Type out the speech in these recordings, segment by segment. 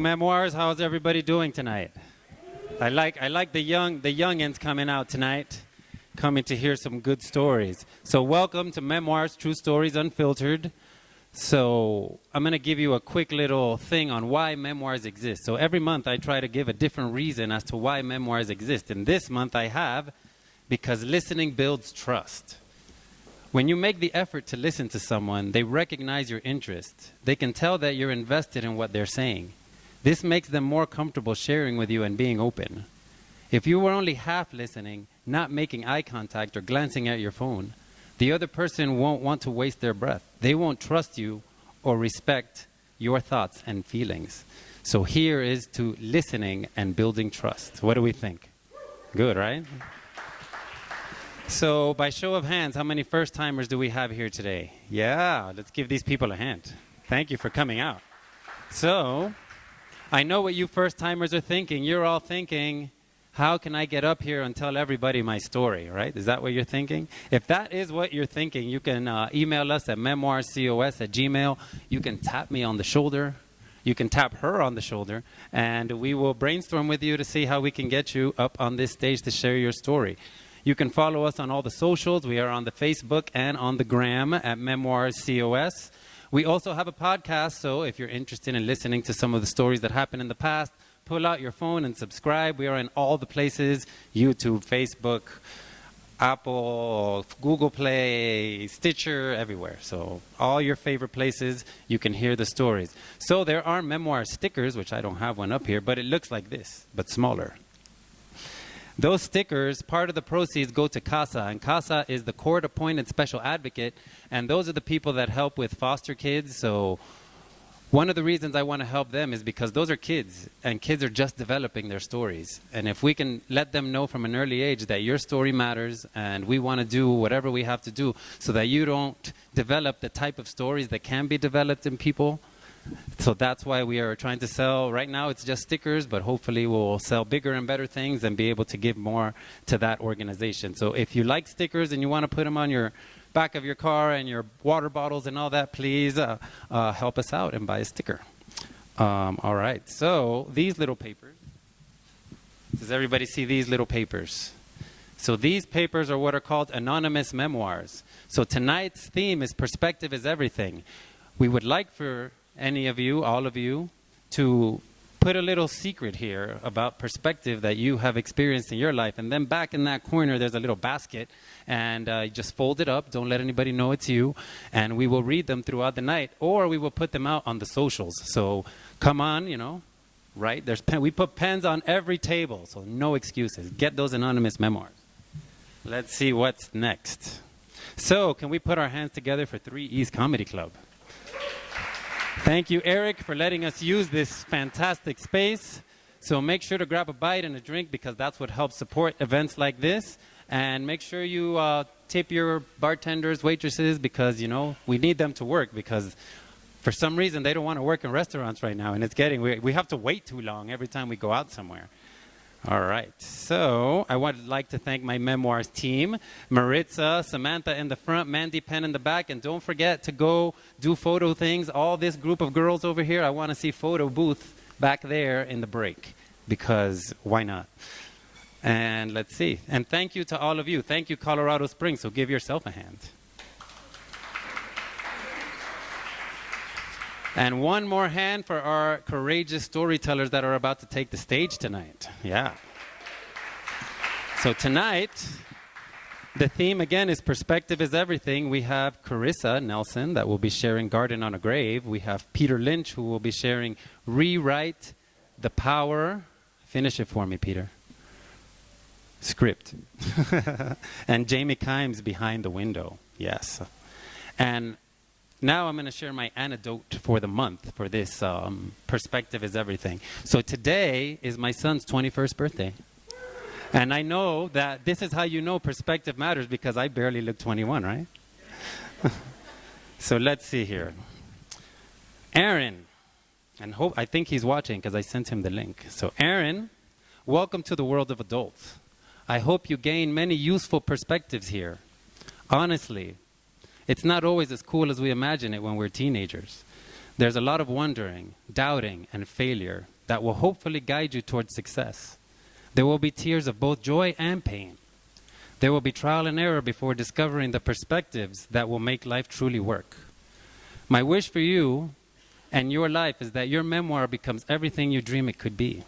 Memoirs. How's everybody doing tonight? I like the youngins coming out tonight, coming to hear some good stories. So welcome to Memoirs, True Stories, Unfiltered. So I'm going to give you a quick little thing on why memoirs exist. So every month I try to give a different reason as to why memoirs exist. And this month I have because listening builds trust. When you make the effort to listen to someone, they recognize your interest. They can tell that you're invested in what they're saying. This makes them more comfortable sharing with you and being open. If you were only half listening, not making eye contact or glancing at your phone, the other person won't want to waste their breath. They won't trust you or respect your thoughts and feelings. So here is to listening and building trust. What do we think? Good, right? So by show of hands, how many first-timers do we have here today? Yeah, let's give these people a hand. Thank you for coming out. So I know what you first-timers are thinking. You're all thinking, how can I get up here and tell everybody my story, right? Is that what you're thinking? If that is what you're thinking, you can email us at memoirscos@gmail. You can tap me on the shoulder. You can tap her on the shoulder, and we will brainstorm with you to see how we can get you up on this stage to share your story. You can follow us on all the socials. We are on the Facebook and on the Gram at memoirscos. We also have a podcast, so if you're interested in listening to some of the stories that happened in the past, pull out your phone and subscribe. We are in all the places: YouTube, Facebook, Apple, Google Play, Stitcher, everywhere. So all your favorite places, you can hear the stories. So there are memoir stickers, which I don't have one up here, but it looks like this, but smaller. Those stickers, part of the proceeds go to CASA, and CASA is the court-appointed special advocate, and those are the people that help with foster kids. So one of the reasons I want to help them is because those are kids, and kids are just developing their stories. And if we can let them know from an early age that your story matters, and we want to do whatever we have to do so that you don't develop the type of stories that can be developed in people. So that's why we are trying to sell. Right now it's just stickers, but hopefully we'll sell bigger and better things and be able to give more to that organization. So if you like stickers and you want to put them on your back of your car and your water bottles and all that, please help us out and buy a sticker. All right, so these little papers. Does everybody see these little papers? So these papers are what are called anonymous memoirs. So tonight's theme is perspective is everything. We would like for any of you, all of you, to put a little secret here about perspective that you have experienced in your life. And then back in that corner, there's a little basket, and you just fold it up. Don't let anybody know it's you. And we will read them throughout the night, or we will put them out on the socials. So come on, you know, right? We put pens on every table, so no excuses. Get those anonymous memoirs. Let's see what's next. So can we put our hands together for 3 E's Comedy Club? Thank you, Eric, for letting us use this fantastic space. So make sure to grab a bite and a drink, because that's what helps support events like this. And make sure you tip your bartenders, waitresses, because, you know, we need them to work, because for some reason they don't want to work in restaurants right now. And it's we have to wait too long every time we go out somewhere. All right, so I would like to thank my memoirs team, Maritza, Samantha in the front, Mandy Penn in the back, and don't forget to go do photo things. All this group of girls over here, I want to see photo booth back there in the break, because why not? And let's see. And thank you to all of you. Thank you, Colorado Springs, so give yourself a hand. And one more hand for our courageous storytellers that are about to take the stage tonight. Yeah. So tonight, the theme again is perspective is everything. We have Carissa Nelson that will be sharing Garden on a Grave. We have Peter Lynch who will be sharing Rewrite the Power. Finish it for me, Peter. Script. And Jamie Kimes behind the window. Yes. And now I'm going to share my anecdote for the month for this perspective is everything. So today is my son's 21st birthday. And I know that this is how you know perspective matters, because I barely look 21, right? So let's see here. Aaron, and I think he's watching because I sent him the link. So Aaron, welcome to the world of adults. I hope you gain many useful perspectives here. Honestly, it's not always as cool as we imagine it when we're teenagers. There's a lot of wondering, doubting, and failure. that will hopefully guide you towards success. There will be tears of both joy and pain. There will be trial and error before discovering the perspectives that will make life truly work. My wish for you and your life is that your memoir becomes everything you dream it could be.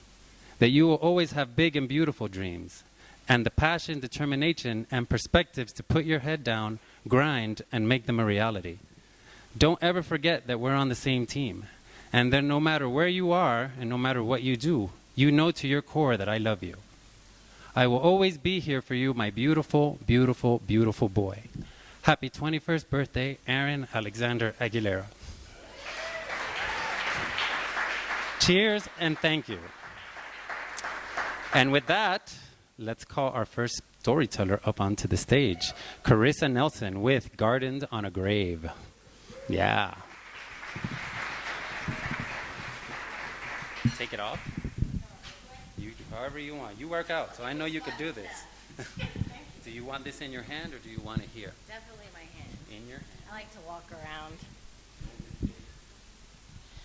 That you will always have big and beautiful dreams, and the passion, determination, and perspectives to put your head down, grind, and make them a reality. Don't ever forget that we're on the same team, and that no matter where you are and no matter what you do, you know to your core that I love you. I will always be here for you, my beautiful, beautiful, beautiful boy. Happy 21st birthday, Aaron Alexander Aguilera. Cheers and thank you. And with that, let's call our first storyteller up onto the stage. Carissa Nelson with Gardens on a Grave. Yeah. Take it off. However you want. You work out, so I know you could do this. Do you want this in your hand or do you want it here? Definitely my hand. In your hand? I like to walk around.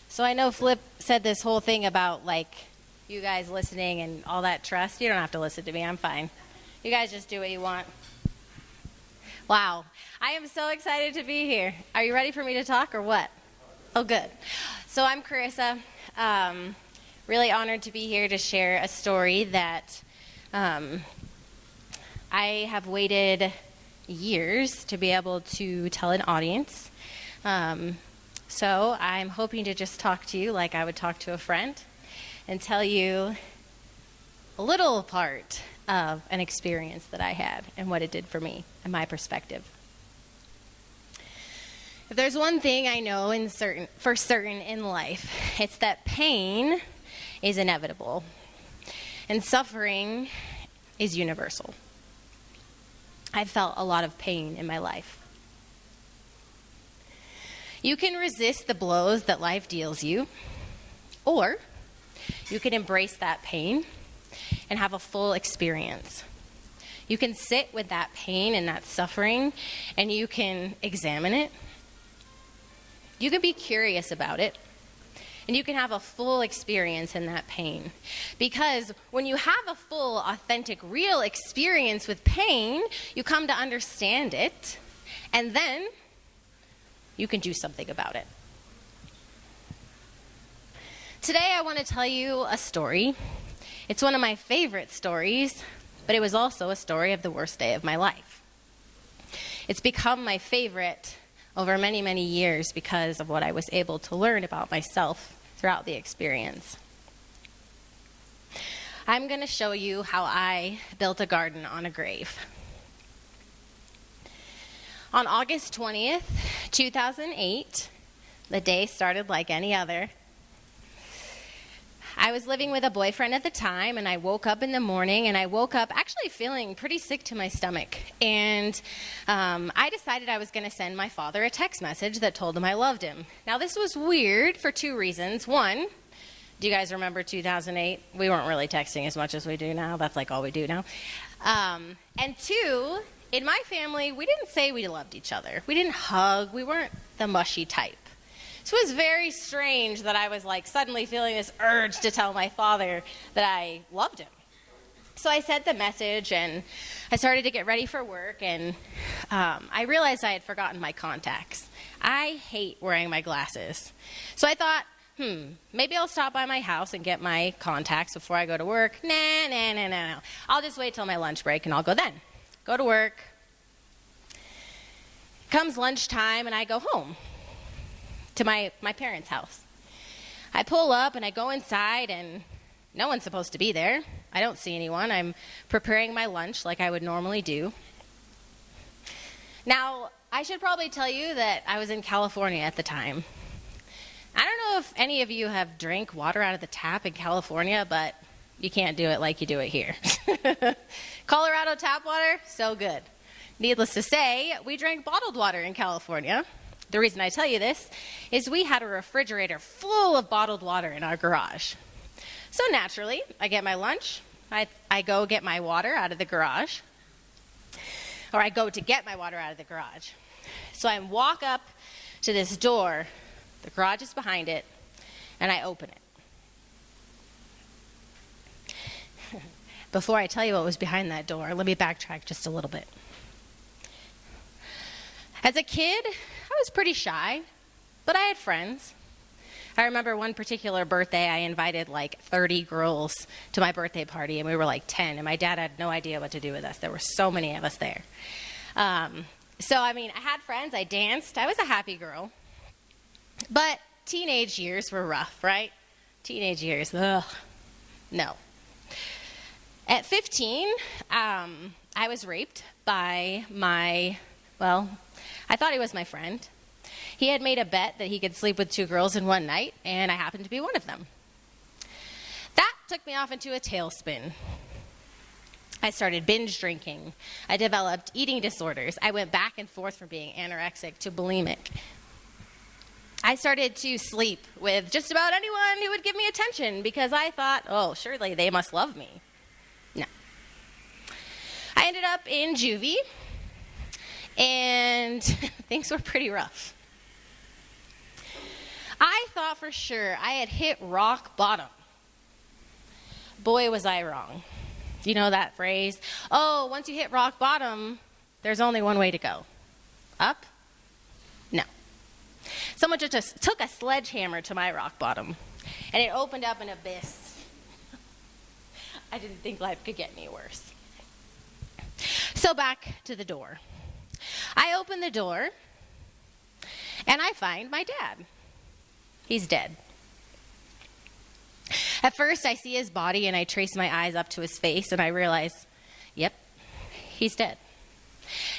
So I know Flip said this whole thing about like you guys listening and all that trust. You don't have to listen to me. I'm fine. You guys just do what you want. Wow. I am so excited to be here. Are you ready for me to talk or what? Oh, good. So I'm Carissa. Really honored to be here to share a story that I have waited years to be able to tell an audience. So I'm hoping to just talk to you like I would talk to a friend and tell you a little part of an experience that I had and what it did for me and my perspective. If there's one thing I know for certain in life, it's that pain is inevitable, and suffering is universal. I've felt a lot of pain in my life. You can resist the blows that life deals you, or you can embrace that pain and have a full experience. You can sit with that pain and that suffering, and you can examine it. You can be curious about it. And you can have a full experience in that pain. Because when you have a full, authentic, real experience with pain, you come to understand it, and then you can do something about it. Today I want to tell you a story. It's one of my favorite stories, but it was also a story of the worst day of my life. It's become my favorite over many, many years because of what I was able to learn about myself throughout the experience. I'm going to show you how I built a garden on a grave. On August 20th, 2008, the day started like any other. I was living with a boyfriend at the time, and I woke up in the morning, and I woke up actually feeling pretty sick to my stomach. And I decided I was going to send my father a text message that told him I loved him. Now, this was weird for two reasons. One, do you guys remember 2008? We weren't really texting as much as we do now. That's like all we do now. And two, in my family, we didn't say we loved each other. We didn't hug. We weren't the mushy type. So it was very strange that I was like suddenly feeling this urge to tell my father that I loved him. So I sent the message, and I started to get ready for work, and I realized I had forgotten my contacts. I hate wearing my glasses. So I thought, maybe I'll stop by my house and get my contacts before I go to work. No. I'll just wait till my lunch break, and I'll go then. Go to work. Comes lunchtime, and I go home to my parents' house. I pull up and I go inside, and no one's supposed to be there. I don't see anyone. I'm preparing my lunch like I would normally do. Now, I should probably tell you that I was in California at the time. I don't know if any of you have drank water out of the tap in California, but you can't do it like you do it here. Colorado tap water, so good. Needless to say, we drank bottled water in California. The reason I tell you this is we had a refrigerator full of bottled water in our garage. So naturally, I get my lunch, I go get my water out of the garage, or I go to get my water out of the garage. So I walk up to this door, the garage is behind it, and I open it. before I tell you what was behind that door, let me backtrack just a little bit. As a kid, I was pretty shy, but I had friends. I remember one particular birthday, I invited like 30 girls to my birthday party, and we were like 10, and my dad had no idea what to do with us. There were so many of us there. I had friends, I danced, I was a happy girl. But teenage years were rough, right? Teenage years, ugh, no. At 15, I was raped by I thought he was my friend. He had made a bet that he could sleep with 2 girls in one night, and I happened to be one of them. That took me off into a tailspin. I started binge drinking. I developed eating disorders. I went back and forth from being anorexic to bulimic. I started to sleep with just about anyone who would give me attention because I thought, oh, surely they must love me. No. I ended up in juvie, and things were pretty rough. I thought for sure I had hit rock bottom. Boy, was I wrong. You know that phrase? Oh, once you hit rock bottom, there's only one way to go. Up? No. Someone just took a sledgehammer to my rock bottom, and it opened up an abyss. I didn't think life could get any worse. So back to the door. I open the door, and I find my dad. He's dead. At first, I see his body, and I trace my eyes up to his face, and I realize, yep, he's dead.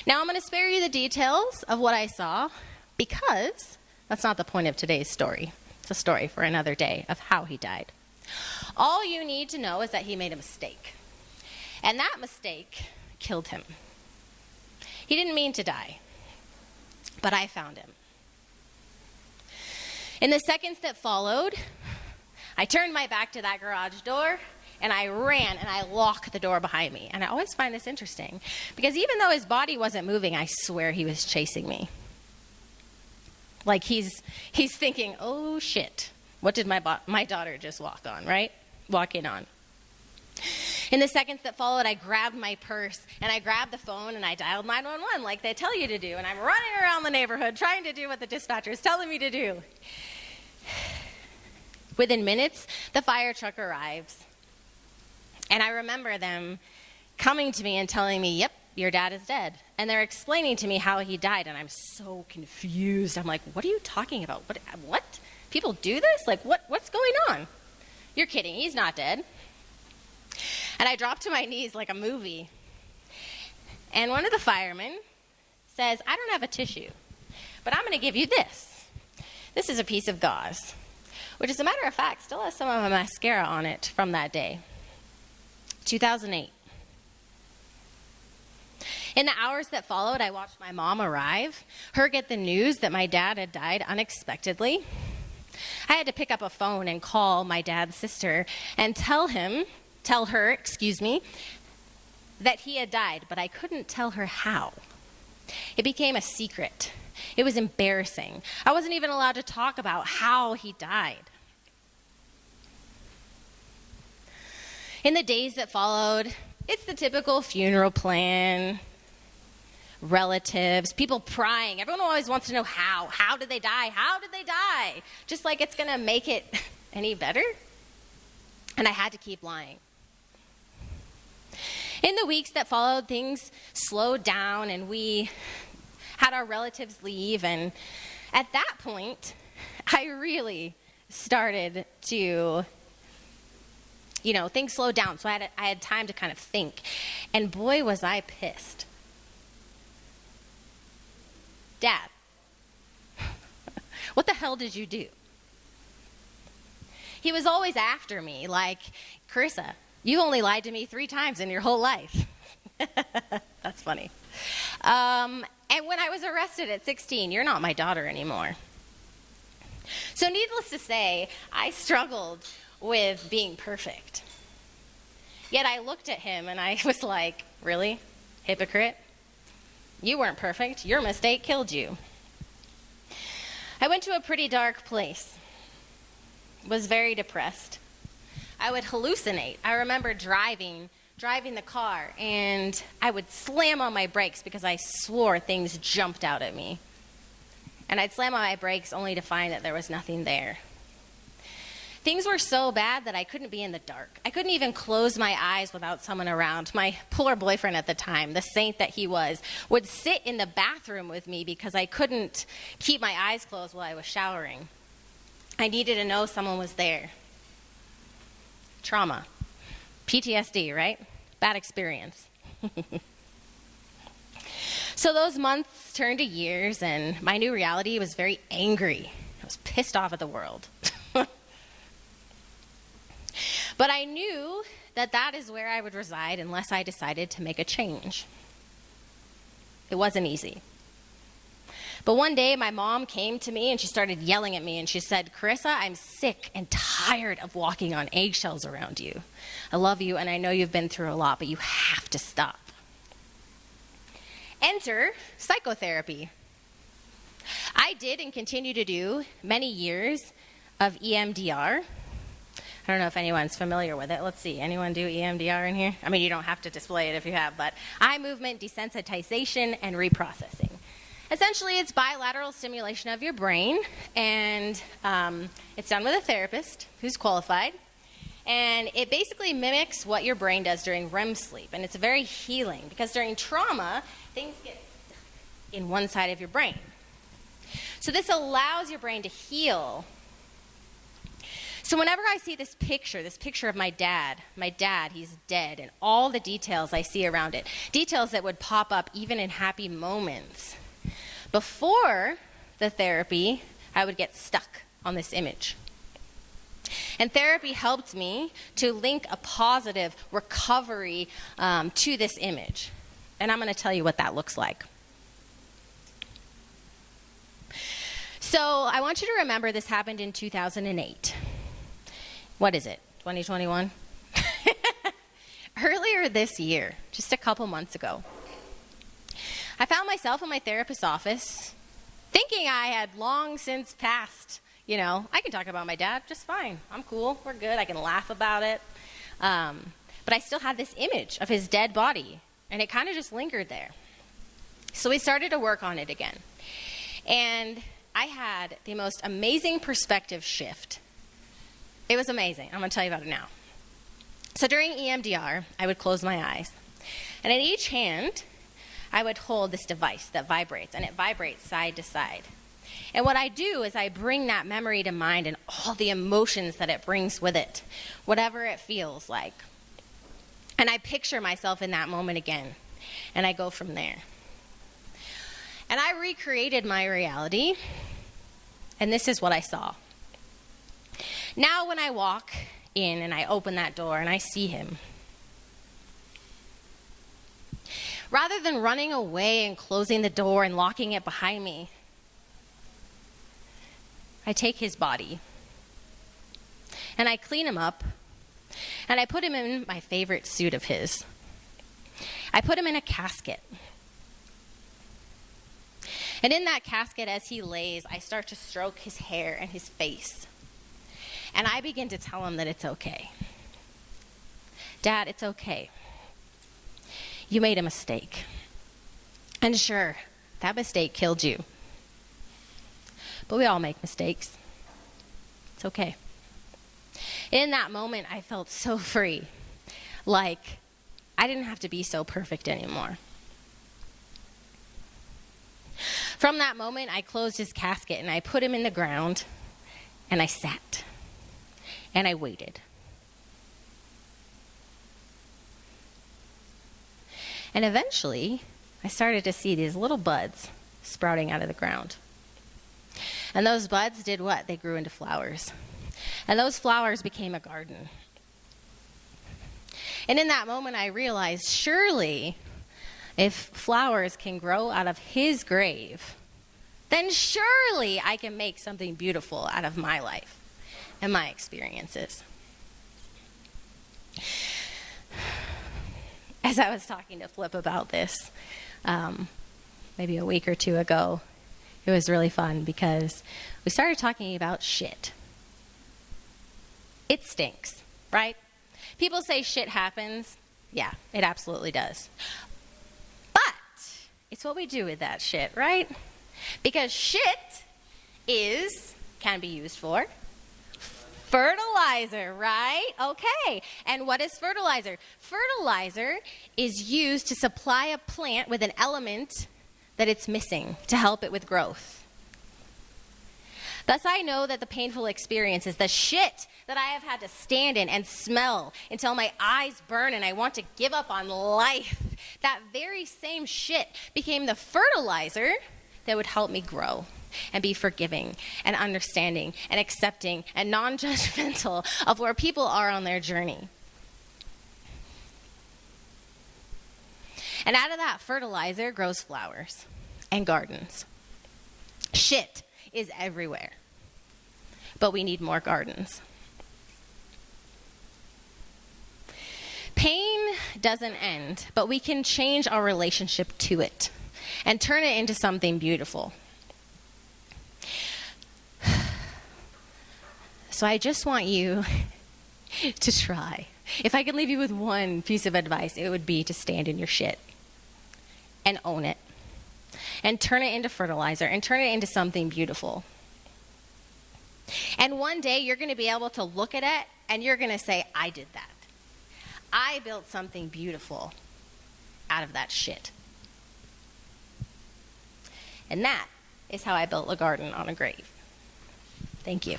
Now, I'm going to spare you the details of what I saw, because that's not the point of today's story. It's a story for another day of how he died. All you need to know is that he made a mistake, and that mistake killed him. He didn't mean to die, but I found him. In the seconds that followed, I turned my back to that garage door, and I ran, and I locked the door behind me. And I always find this interesting, because even though his body wasn't moving, I swear he was chasing me. Like he's thinking, oh, shit, what did my daughter just walk in on? In the seconds that followed, I grabbed my purse, and I grabbed the phone, and I dialed 911 like they tell you to do. And I'm running around the neighborhood trying to do what the dispatcher is telling me to do. Within minutes, the fire truck arrives. And I remember them coming to me and telling me, yep, your dad is dead. And they're explaining to me how he died, and I'm so confused. I'm like, what are you talking about? What? People do this? Like, what's going on? You're kidding. He's not dead. And I dropped to my knees like a movie. And one of the firemen says, I don't have a tissue, but I'm going to give you this. This is a piece of gauze, which, as a matter of fact, still has some of my mascara on it from that day. 2008. In the hours that followed, I watched my mom arrive, her get the news that my dad had died unexpectedly. I had to pick up a phone and call my dad's sister and tell her, that he had died, but I couldn't tell her how. It became a secret. It was embarrassing. I wasn't even allowed to talk about how he died. In the days that followed, it's the typical funeral plan, relatives, people prying. Everyone always wants to know how. How did they die? How did they die? Just like it's going to make it any better. And I had to keep lying. In the weeks that followed, things slowed down, and we had our relatives leave. And at that point, I really started to, things slowed down. So I had time to kind of think. And boy, was I pissed. Dad, what the hell did you do? He was always after me, like, Carissa, you only lied to me 3 times in your whole life. That's funny. And when I was arrested at 16, you're not my daughter anymore. So needless to say, I struggled with being perfect. Yet I looked at him and I was like, really? Hypocrite? You weren't perfect. Your mistake killed you. I went to a pretty dark place. Was very depressed. I would hallucinate. I remember driving driving the car, and I would slam on my brakes because I swore things jumped out at me. And I'd slam on my brakes only to find that there was nothing there. Things were so bad that I couldn't be in the dark. I couldn't even close my eyes without someone around. My poor boyfriend at the time, the saint that he was, would sit in the bathroom with me because I couldn't keep my eyes closed while I was showering. I needed to know someone was there. Trauma. PTSD, right? Bad experience. So those months turned to years, and my new reality was very angry. I was pissed off at the world. But I knew that that is where I would reside unless I decided to make a change. It wasn't easy. But one day, my mom came to me and she started yelling at me and she said, "Carissa, I'm sick and tired of walking on eggshells around you. I love you and I know you've been through a lot, but you have to stop." Enter psychotherapy. I did and continue to do many years of EMDR. I don't know if anyone's familiar with it. Let's see. Anyone do EMDR in here? I mean, you don't have to display it if you have, but eye movement, desensitization, and reprocessing. Essentially, it's bilateral stimulation of your brain, and it's done with a therapist who's qualified. And it basically mimics what your brain does during REM sleep. And it's very healing because during trauma, things get stuck in one side of your brain. So this allows your brain to heal. So whenever I see this picture of my dad, he's dead, and all the details I see around it, details that would pop up even in happy moments. Before the therapy, I would get stuck on this image. And therapy helped me to link a positive recovery to this image. And I'm going to tell you what that looks like. So I want you to remember this happened in 2008. What is it, 2021? Earlier this year, just a couple months ago, I found myself in my therapist's office thinking I had long since passed. You know, I can talk about my dad just fine. I'm cool. We're good. I can laugh about it. But I still had this image of his dead body, and it kind of just lingered there. So we started to work on it again. And I had the most amazing perspective shift. It was amazing. I'm going to tell you about it now. So during EMDR, I would close my eyes. And in each hand, I would hold this device that vibrates, and it vibrates side to side. And what I do is I bring that memory to mind and all the emotions that it brings with it, whatever it feels like. And I picture myself in that moment again, and I go from there. And I recreated my reality, and this is what I saw. Now when I walk in and I open that door and I see him, rather than running away and closing the door and locking it behind me, I take his body and I clean him up and I put him in my favorite suit of his. I put him in a casket. And in that casket, as he lays, I start to stroke his hair and his face. And I begin to tell him that it's okay. Dad, it's okay. You made a mistake. And sure, that mistake killed you. But we all make mistakes. It's okay. In that moment, I felt so free. Like I didn't have to be so perfect anymore. From that moment, I closed his casket and I put him in the ground and I sat and I waited. And eventually, I started to see these little buds sprouting out of the ground. And those buds did what? They grew into flowers. And those flowers became a garden. And in that moment, I realized, surely, if flowers can grow out of his grave, then surely I can make something beautiful out of my life and my experiences. As I was talking to Flip about this, maybe a week or two ago, it was really fun because we started talking about shit. It stinks, right? People say shit happens. Yeah, it absolutely does. But it's what we do with that shit, right? Because shit can be used for fertilizer, right? Okay. And what is fertilizer? Fertilizer is used to supply a plant with an element that it's missing to help it with growth. Thus, I know that the painful experiences, the shit that I have had to stand in and smell until my eyes burn and I want to give up on life, that very same shit became the fertilizer that would help me grow and be forgiving and understanding and accepting and non-judgmental of where people are on their journey. And out of that fertilizer grows flowers and gardens. Shit is everywhere, but we need more gardens. Pain doesn't end, but we can change our relationship to it and turn it into something beautiful. So I just want you to try. If I could leave you with one piece of advice, it would be to stand in your shit and own it and turn it into fertilizer and turn it into something beautiful. And one day you're going to be able to look at it and you're going to say, I did that. I built something beautiful out of that shit. And that is how I built a garden on a grave. Thank you.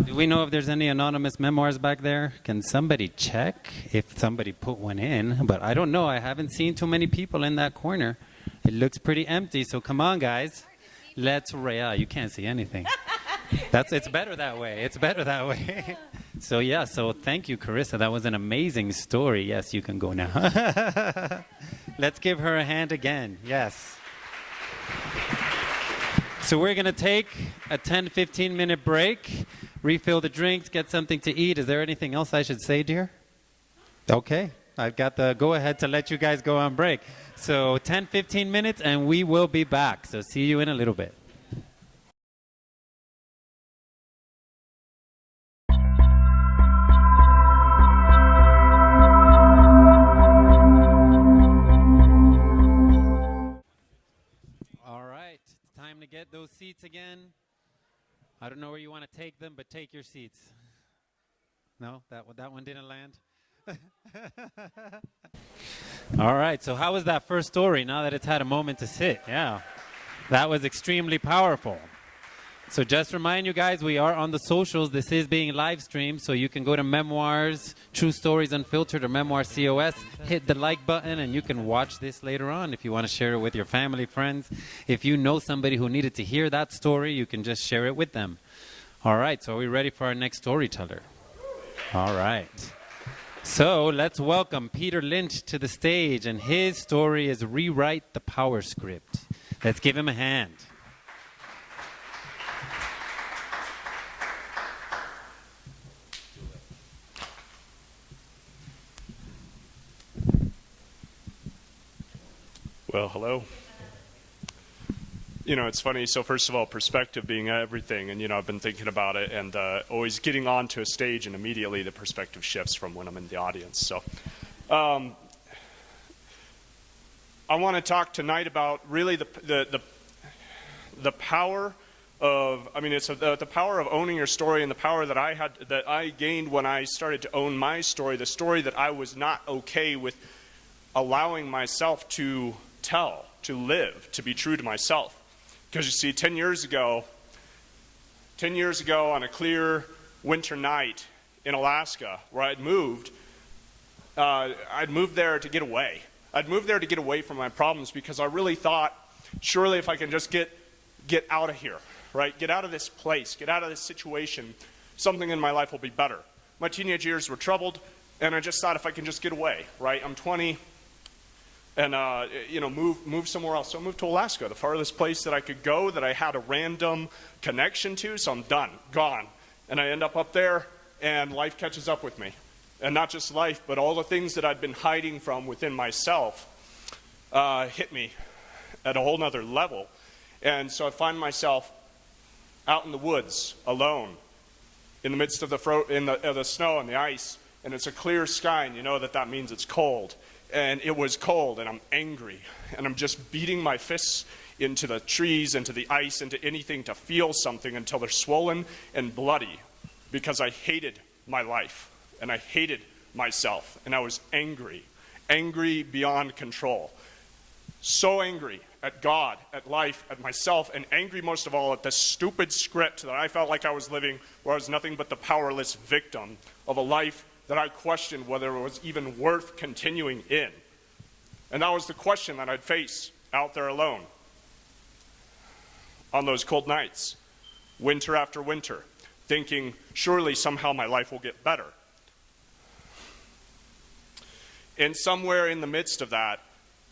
Do we know if there's any anonymous memoirs back there? Can somebody check if somebody put one in? But I don't know. I haven't seen too many people in that corner. It looks pretty empty. So come on, guys. Let's you can't see anything. It's better that way. It's better that way. So thank you, Carissa. That was an amazing story. Yes, you can go now. Let's give her a hand again. Yes. So we're going to take a 10-15 minute break, refill the drinks, get something to eat. Is there anything else I should say, dear? Okay. I've got the go-ahead to let you guys go on break. So 10-15 minutes, and we will be back. So see you in a little bit. All right. It's time to get those seats again. I don't know where you want to take them, but take your seats. No? That one didn't land? All right, so how was that first story now that it's had a moment to sit? Yeah, that was extremely powerful. So just remind you guys, we are on the socials. This is being live streamed, so you can go to Memoirs, True Stories Unfiltered, or Memoirs COS, hit the like button, and you can watch this later on if you want to share it with your family, friends. If you know somebody who needed to hear that story, you can just share it with them. All right, so are we ready for our next storyteller? All right. So let's welcome Peter Lynch to the stage, and his story is Rewrite the Power Script. Let's give him a hand. Well, hello. You know, it's funny. So first of all, perspective being everything. And, you know, I've been thinking about it and always getting onto a stage and immediately the perspective shifts from when I'm in the audience. So I want to talk tonight about really the power of, it's the power of owning your story and the power that I gained when I started to own my story, the story that I was not okay with allowing myself to tell, to live, to be true to myself. Because you see, 10 years ago on a clear winter night in Alaska where I'd moved there to get away. I'd moved there to get away from my problems because I really thought, surely if I can just get out of here, right? Get out of this place, get out of this situation, something in my life will be better. My teenage years were troubled, and I just thought if I can just get away, right? I'm 20. And, move somewhere else. So I moved to Alaska, the farthest place that I could go that I had a random connection to. So I'm done, gone. And I end up there, and life catches up with me. And not just life, but all the things that I'd been hiding from within myself hit me at a whole nother level. And so I find myself out in the woods, alone, in the midst of the snow and the ice, and it's a clear sky, and you know that means it's cold. And it was cold, and I'm angry, and I'm just beating my fists into the trees, into the ice, into anything to feel something until they're swollen and bloody, because I hated my life, and I hated myself, and I was angry beyond control. So angry at God, at life, at myself, and angry most of all at the stupid script that I felt like I was living, where I was nothing but the powerless victim of a life that I questioned whether it was even worth continuing in. And that was the question that I'd face out there alone on those cold nights, winter after winter, thinking surely somehow my life will get better. And somewhere in the midst of that,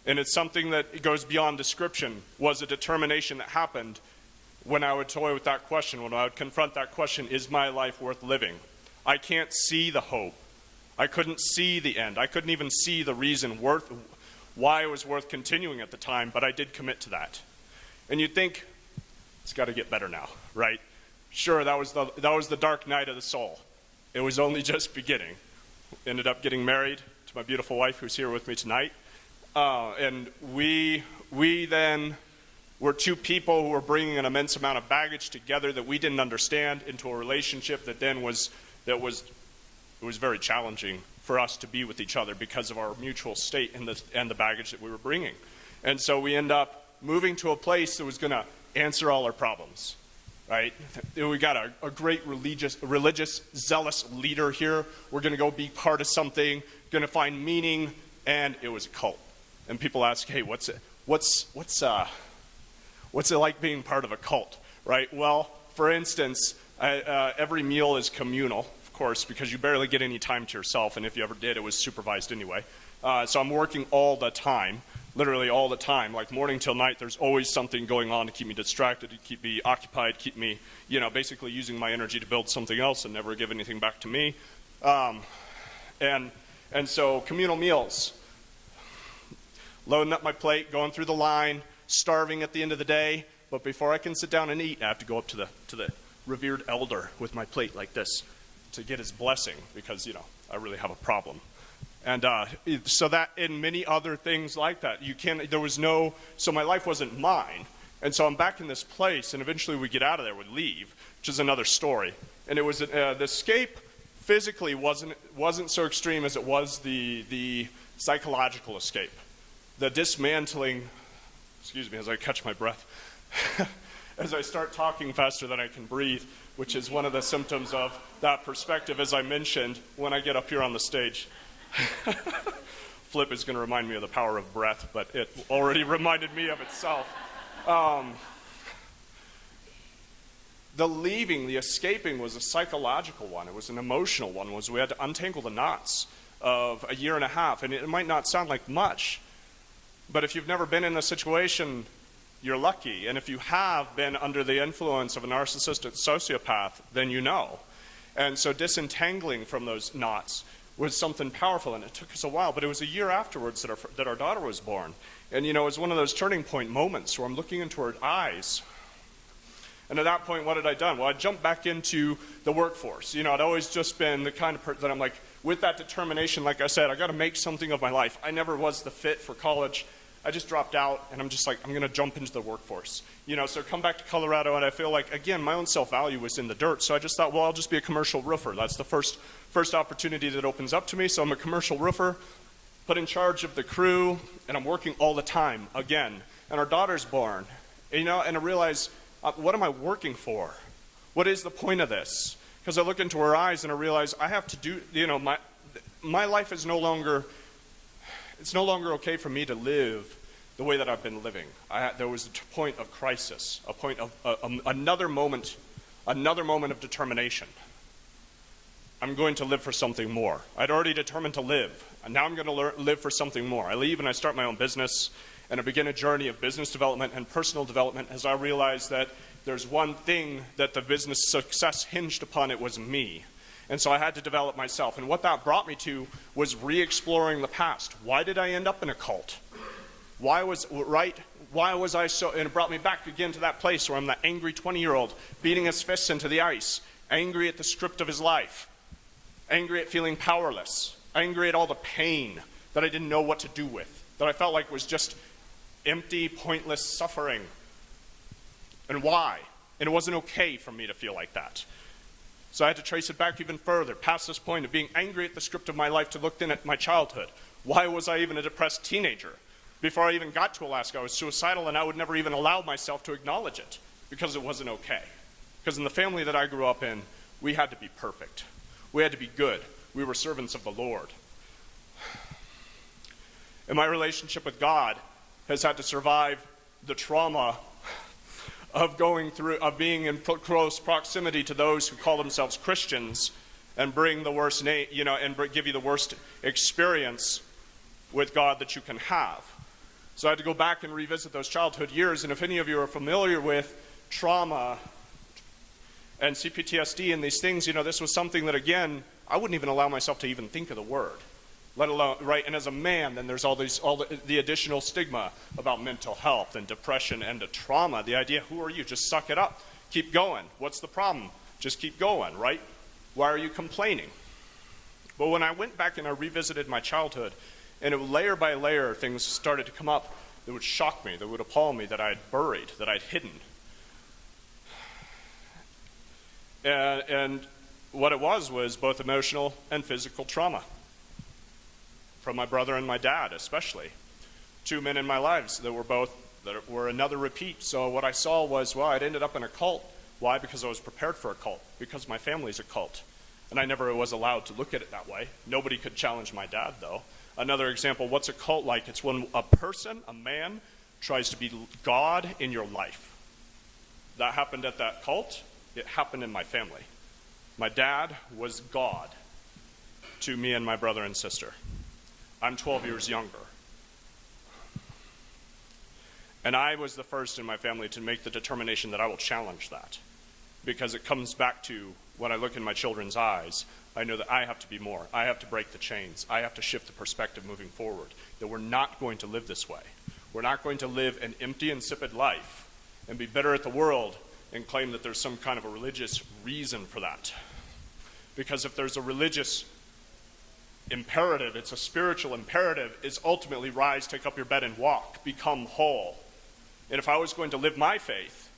and it's something that goes beyond description, was a determination that happened when I would toy with that question, when I would confront that question, is my life worth living? I can't see the hope. I couldn't see the end. I couldn't even see the reason why it was worth continuing at the time, but I did commit to that. And you'd think, it's got to get better now, right? Sure, that was the dark night of the soul. It was only just beginning. Ended up getting married to my beautiful wife, who's here with me tonight. And we then were two people who were bringing an immense amount of baggage together that we didn't understand into a relationship that then was very challenging for us to be with each other because of our mutual state and the baggage that we were bringing. And so we end up moving to a place that was going to answer all our problems, right? We got a great religious, zealous leader here. We're going to go be part of something, going to find meaning, and it was a cult. And people ask, hey, what's it like being part of a cult, right? Well, for instance, every meal is communal, of course, because you barely get any time to yourself, and if you ever did, it was supervised anyway. So I'm working all the time, literally all the time, like morning till night. There's always something going on to keep me distracted, to keep me occupied, keep me, basically using my energy to build something else and never give anything back to me. And so communal meals. Loading up my plate, going through the line, starving at the end of the day. But before I can sit down and eat, I have to go up to the revered elder with my plate like this to get his blessing because, I really have a problem. And so that and many other things like that. So my life wasn't mine. And so I'm back in this place, and eventually we get out of there, we leave, which is another story. And it was the escape physically wasn't so extreme as it was the psychological escape. The dismantling, excuse me as I catch my breath, as I start talking faster than I can breathe, which is one of the symptoms of that perspective, as I mentioned, when I get up here on the stage. Flip is going to remind me of the power of breath, but it already reminded me of itself. The leaving, the escaping was a psychological one. It was an emotional one. We had to untangle the knots of a year and a half, and it might not sound like much, but if you've never been in a situation, you're lucky. And if you have been under the influence of a narcissistic sociopath, then you know. And so disentangling from those knots was something powerful, and it took us a while. But it was a year afterwards that our daughter was born. And, it was one of those turning point moments where I'm looking into her eyes. And at that point, what had I done? Well, I jumped back into the workforce. I'd always just been the kind of person that I'm like, with that determination, like I said, I got to make something of my life. I never was the fit for college. I just dropped out, and I'm just like, I'm going to jump into the workforce. So come back to Colorado, and I feel like, again, my own self-value was in the dirt. So I just thought, well, I'll just be a commercial roofer. That's the first opportunity that opens up to me. So I'm a commercial roofer, put in charge of the crew, and I'm working all the time again. And our daughter's born, and I realize, what am I working for? What is the point of this? Because I look into her eyes and I realize I have to do, my life is no longer, it's no longer okay for me to live the way that I've been living. There was a point of crisis, a point of another moment of determination. I'm going to live for something more. I'd already determined to live, and now I'm going to live for something more. I leave and I start my own business, and I begin a journey of business development and personal development as I realize that there's one thing that the business success hinged upon. It was me. And so I had to develop myself. And what that brought me to was re-exploring the past. Why did I end up in a cult? Why was I so, and it brought me back again to that place where I'm that angry 20-year-old beating his fists into the ice, angry at the script of his life, angry at feeling powerless, angry at all the pain that I didn't know what to do with, that I felt like was just empty, pointless suffering. And why? And it wasn't okay for me to feel like that. So I had to trace it back even further, past this point of being angry at the script of my life, to look then at my childhood. Why was I even a depressed teenager? Before I even got to Alaska, I was suicidal, and I would never even allow myself to acknowledge it because it wasn't okay. Because in the family that I grew up in, we had to be perfect. We had to be good. We were servants of the Lord. And my relationship with God has had to survive the trauma of being in close proximity to those who call themselves Christians and bring the worst give you the worst experience with God that you can have. So I had to go back and revisit those childhood years, and if any of you are familiar with trauma and CPTSD and these things, this was something that, again, I wouldn't even allow myself to even think of the word, let alone, right? And as a man, then there's all the additional stigma about mental health and depression and the trauma. The idea, who are you? Just suck it up. Keep going. What's the problem? Just keep going, right? Why are you complaining? But when I went back and I revisited my childhood, and layer by layer, things started to come up that would shock me, that would appall me, that I had buried, that I'd hidden. And what it was both emotional and physical trauma. From my brother and my dad, especially. Two men in my lives that were another repeat. So what I saw was, I'd ended up in a cult. Why? Because I was prepared for a cult. Because my family's a cult. And I never was allowed to look at it that way. Nobody could challenge my dad, though. Another example, what's a cult like? It's when a person, a man, tries to be God in your life. That happened at that cult. It happened in my family. My dad was God to me and my brother and sister. I'm 12 years younger. And I was the first in my family to make the determination that I will challenge that. Because it comes back to when I look in my children's eyes, I know that I have to be more. I have to break the chains. I have to shift the perspective moving forward. That we're not going to live this way. We're not going to live an empty, insipid life and be bitter at the world and claim that there's some kind of a religious reason for that. Because if there's a religious imperative, it's a spiritual imperative, is ultimately rise, take up your bed and walk, become whole. And if I was going to live my faith,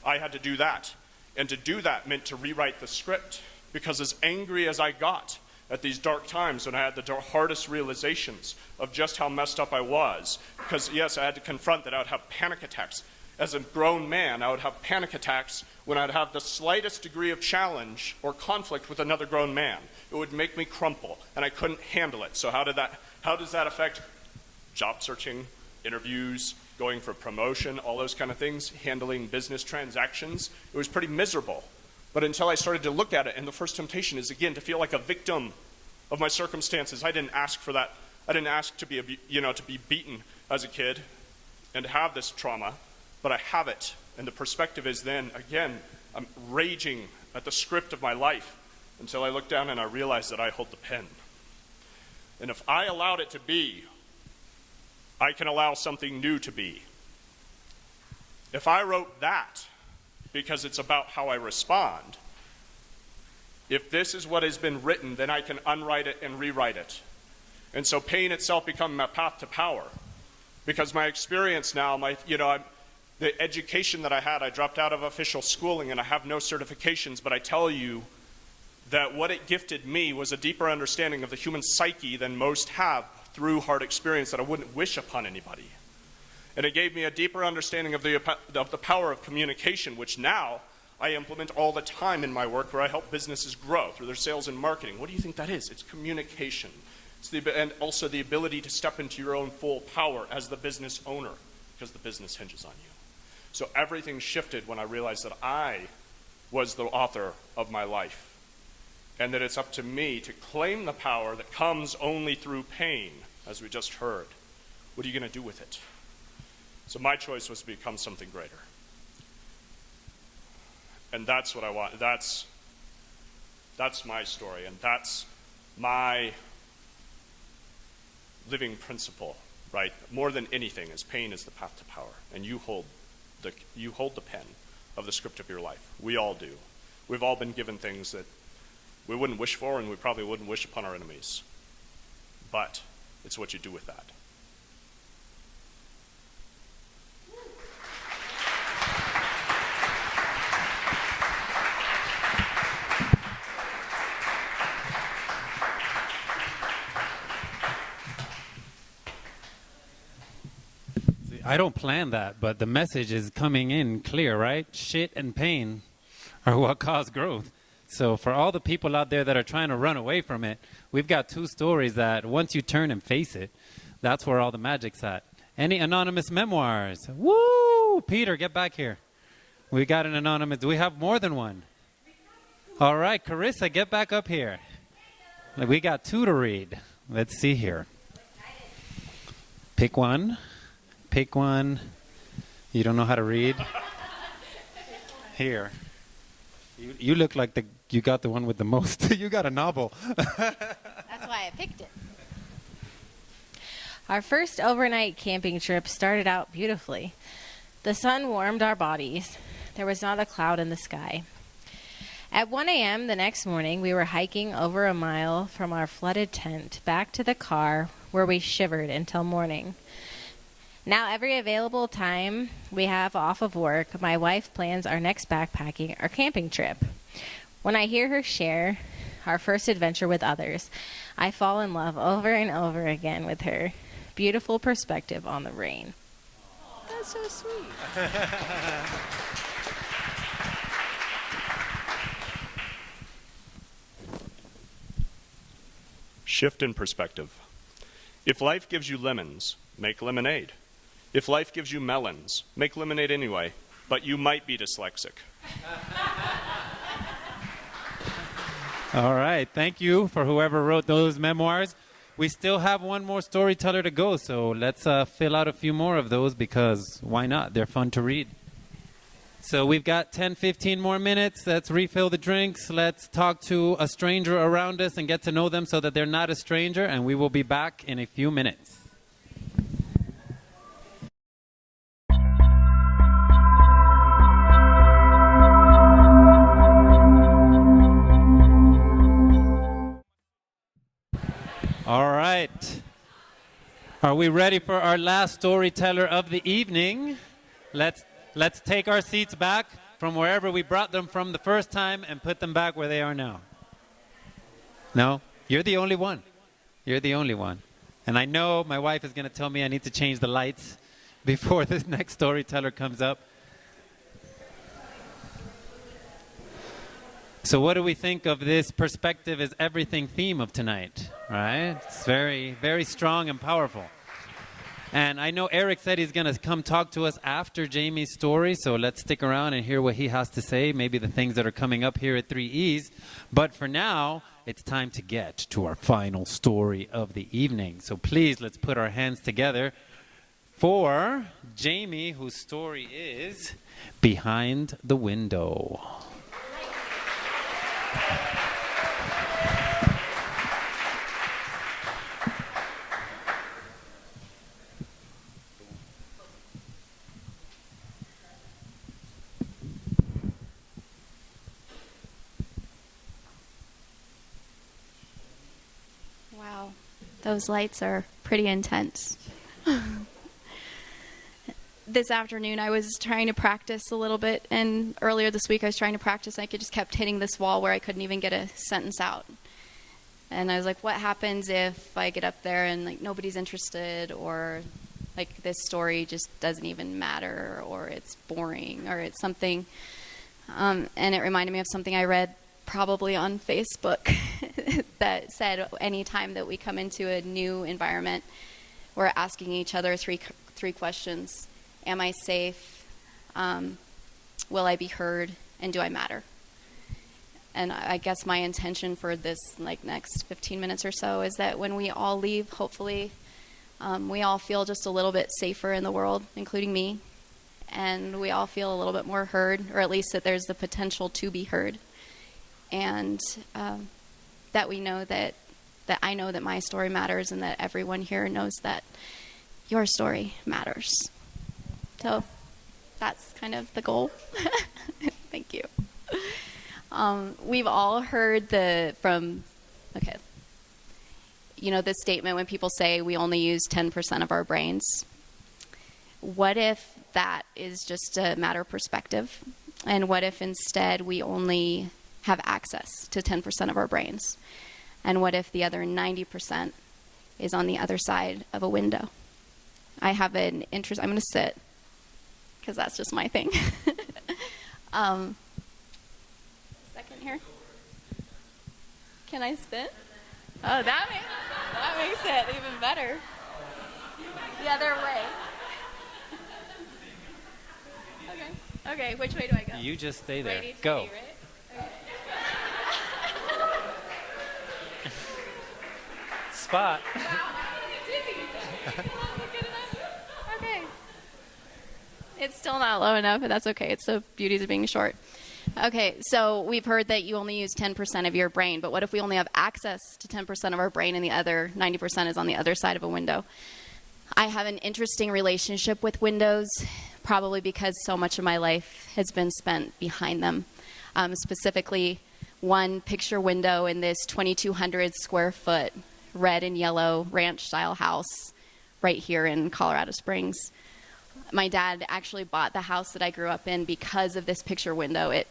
I had to do that. And to do that meant to rewrite the script. Because as angry as I got at these dark times when I had the hardest realizations of just how messed up I was, because yes, I had to confront that I would have panic attacks. As a grown man, I would have panic attacks when I'd have the slightest degree of challenge or conflict with another grown man. It would make me crumple, and I couldn't handle it. So how does that affect job searching, interviews, going for promotion, all those kind of things, handling business transactions? It was pretty miserable. But until I started to look at it, and the first temptation is, again, to feel like a victim of my circumstances. I didn't ask for that. I didn't ask to be beaten as a kid and to have this trauma. But I have it, and the perspective is then, again, I'm raging at the script of my life until I look down and I realize that I hold the pen. And if I allowed it to be, I can allow something new to be. If I wrote that, because it's about how I respond, if this is what has been written, then I can unwrite it and rewrite it. And so pain itself becomes my path to power. Because my experience now, the education that I had, I dropped out of official schooling and I have no certifications, but I tell you that what it gifted me was a deeper understanding of the human psyche than most have through hard experience that I wouldn't wish upon anybody. And it gave me a deeper understanding of the power of communication, which now I implement all the time in my work where I help businesses grow through their sales and marketing. What do you think that is? It's communication. And also the ability to step into your own full power as the business owner, because the business hinges on you. So everything shifted when I realized that I was the author of my life, and that it's up to me to claim the power that comes only through pain, as we just heard. What are you going to do with it? So my choice was to become something greater. And that's what I want. That's my story, and that's my living principle right? More than anything, is pain is the path to power, and you hold the pen of the script of your life. We all do. We've all been given things that we wouldn't wish for, and we probably wouldn't wish upon our enemies. But it's what you do with that. I don't plan that, but the message is coming in clear, right? Shit and pain are what cause growth. So for all the people out there that are trying to run away from it, we've got two stories that once you turn and face it, that's where all the magic's at. Any anonymous memoirs? Woo! Peter, get back here. We got an anonymous. Do we have more than one? All right, Carissa, get back up here. We got two to read. Let's see here. Pick one. Pick one. You don't know how to read? Here. You look like you got the one with the most. You got a novel. That's why I picked it. Our first overnight camping trip started out beautifully. The sun warmed our bodies. There was not a cloud in the sky. At 1 a.m. the next morning, we were hiking over a mile from our flooded tent back to the car where we shivered until morning. Now, every available time we have off of work, my wife plans our next backpacking or camping trip. When I hear her share our first adventure with others, I fall in love over and over again with her beautiful perspective on the rain. That's so sweet. Shift in perspective. If life gives you lemons, make lemonade. If life gives you melons, make lemonade anyway, but you might be dyslexic. All right. Thank you for whoever wrote those memoirs. We still have one more storyteller to go, so let's fill out a few more of those because why not? They're fun to read. So we've got 10, 15 more minutes. Let's refill the drinks. Let's talk to a stranger around us and get to know them so that they're not a stranger, and we will be back in a few minutes. All right. Are we ready for our last storyteller of the evening? Let's take our seats back from wherever we brought them from the first time and put them back where they are now. No? You're the only one. You're the only one. And I know my wife is going to tell me I need to change the lights before this next storyteller comes up. So what do we think of this perspective is everything theme of tonight, right? It's very, very strong and powerful. And I know Eric said he's going to come talk to us after Jamie's story, so let's stick around and hear what he has to say, maybe the things that are coming up here at 3E's. But for now, it's time to get to our final story of the evening. So please, let's put our hands together for Jamie, whose story is Behind the Window. Wow, those lights are pretty intense. This afternoon I was trying to practice a little bit, and earlier this week I was trying to practice, and I just kept hitting this wall where I couldn't even get a sentence out. And I was like, what happens if I get up there and like nobody's interested, or like this story just doesn't even matter, or it's boring, or it's something. And it reminded me of something I read probably on Facebook that said anytime that we come into a new environment, we're asking each other three questions. Am I safe? Will I be heard? And do I matter? And I guess my intention for this next 15 minutes or so is that when we all leave, hopefully, we all feel just a little bit safer in the world, including me. And we all feel a little bit more heard, or at least that there's the potential to be heard. And that we know that I know that my story matters, and that everyone here knows that your story matters. So that's kind of the goal. Thank you. We've all heard the statement when people say we only use 10% of our brains. What if that is just a matter of perspective? And what if instead we only have access to 10% of our brains? And what if the other 90% is on the other side of a window? I have an interest. I'm going to sit because that's just my thing. Second here. Can I spin? Oh, that makes it even better. The other way. Okay, which way do I go? You just stay there. Ready to Go. be, right? Okay. Spot. Wow, I'm dizzy. Good enough. Okay. It's still not low enough, but that's okay. It's the beauties of being short. Okay, so we've heard that you only use 10% of your brain, but what if we only have access to 10% of our brain and the other 90% is on the other side of a window? I have an interesting relationship with windows, probably because so much of my life has been spent behind them. Specifically, one picture window in this 2,200 square foot red and yellow ranch-style house right here in Colorado Springs. My dad actually bought the house that I grew up in because of this picture window. It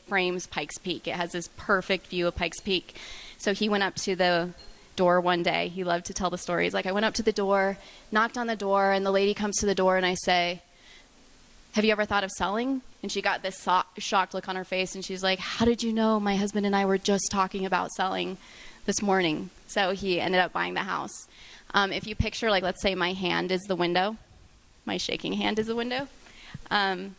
frames Pikes Peak. It has this perfect view of Pikes Peak. So he went up to the door one day. He loved to tell the stories. Like, I went up to the door, knocked on the door, and the lady comes to the door, and I say, "Have you ever thought of selling?" And she got this shocked look on her face, and she's like, "How did you know? My husband and I were just talking about selling this morning." So he ended up buying the house. If you picture, like, let's say my hand is the window. My shaking hand is the window. On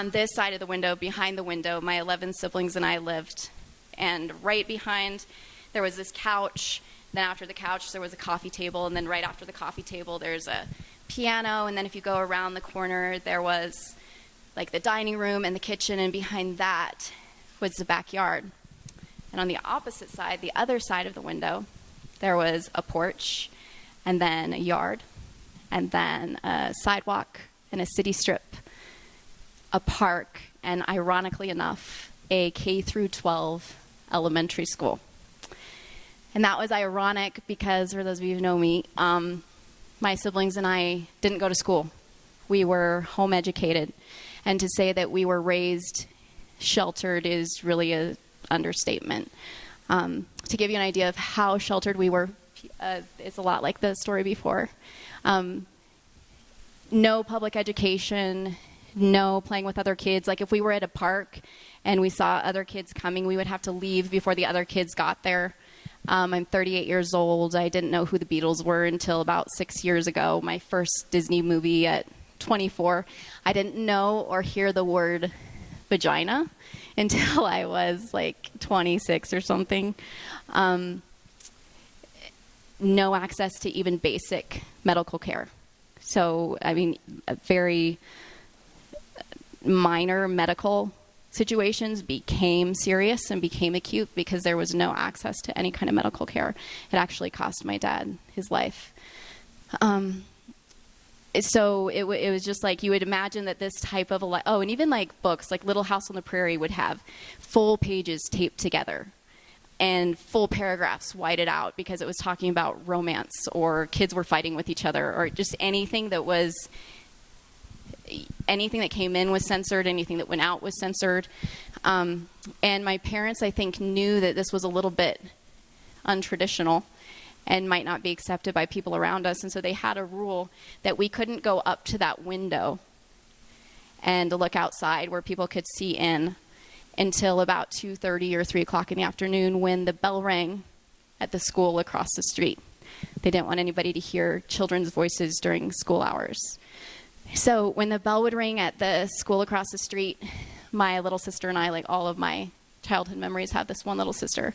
this side of the window, behind the window, my 11 siblings and I lived. And right behind, there was this couch. Then after the couch, there was a coffee table. And then right after the coffee table, there's a piano. And then if you go around the corner, there was like the dining room and the kitchen. And behind that was the backyard. And on the opposite side, the other side of the window, there was a porch and then a yard and then a sidewalk and a city strip, a park, and ironically enough, a K through 12 elementary school. And that was ironic because, for those of you who know me, my siblings and I didn't go to school. We were home educated. And to say that we were raised sheltered is really an understatement. To give you an idea of how sheltered we were, it's a lot like the story before. No public education, no playing with other kids. Like if we were at a park and we saw other kids coming, we would have to leave before the other kids got there. I'm 38 years old. I didn't know who the Beatles were until about 6 years ago. My first Disney movie at 24. I didn't know or hear the word vagina until I was like 26 or something. No access to even basic medical care. So, I mean, very minor medical situations became serious and became acute because there was no access to any kind of medical care. It actually cost my dad his life. So it was just like you would imagine that this type of and even like books like Little House on the Prairie would have full pages taped together and full paragraphs whited out because it was talking about romance or kids were fighting with each other or just anything that came in was censored, anything that went out was censored. And my parents, I think, knew that this was a little bit untraditional and might not be accepted by people around us. And so they had a rule that we couldn't go up to that window and look outside where people could see in until about 2:30 or 3 o'clock in the afternoon when the bell rang at the school across the street. They didn't want anybody to hear children's voices during school hours. So when the bell would ring at the school across the street, my little sister and I, like all of my childhood memories, have this one little sister.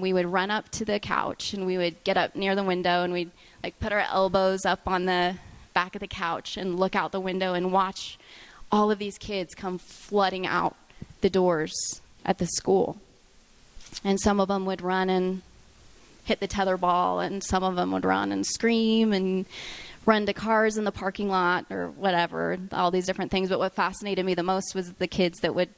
We would run up to the couch and we would get up near the window and we'd like put our elbows up on the back of the couch and look out the window and watch all of these kids come flooding out the doors at the school. And some of them would run and hit the tetherball, and some of them would run and scream and run to cars in the parking lot or whatever, all these different things. But what fascinated me the most was the kids that would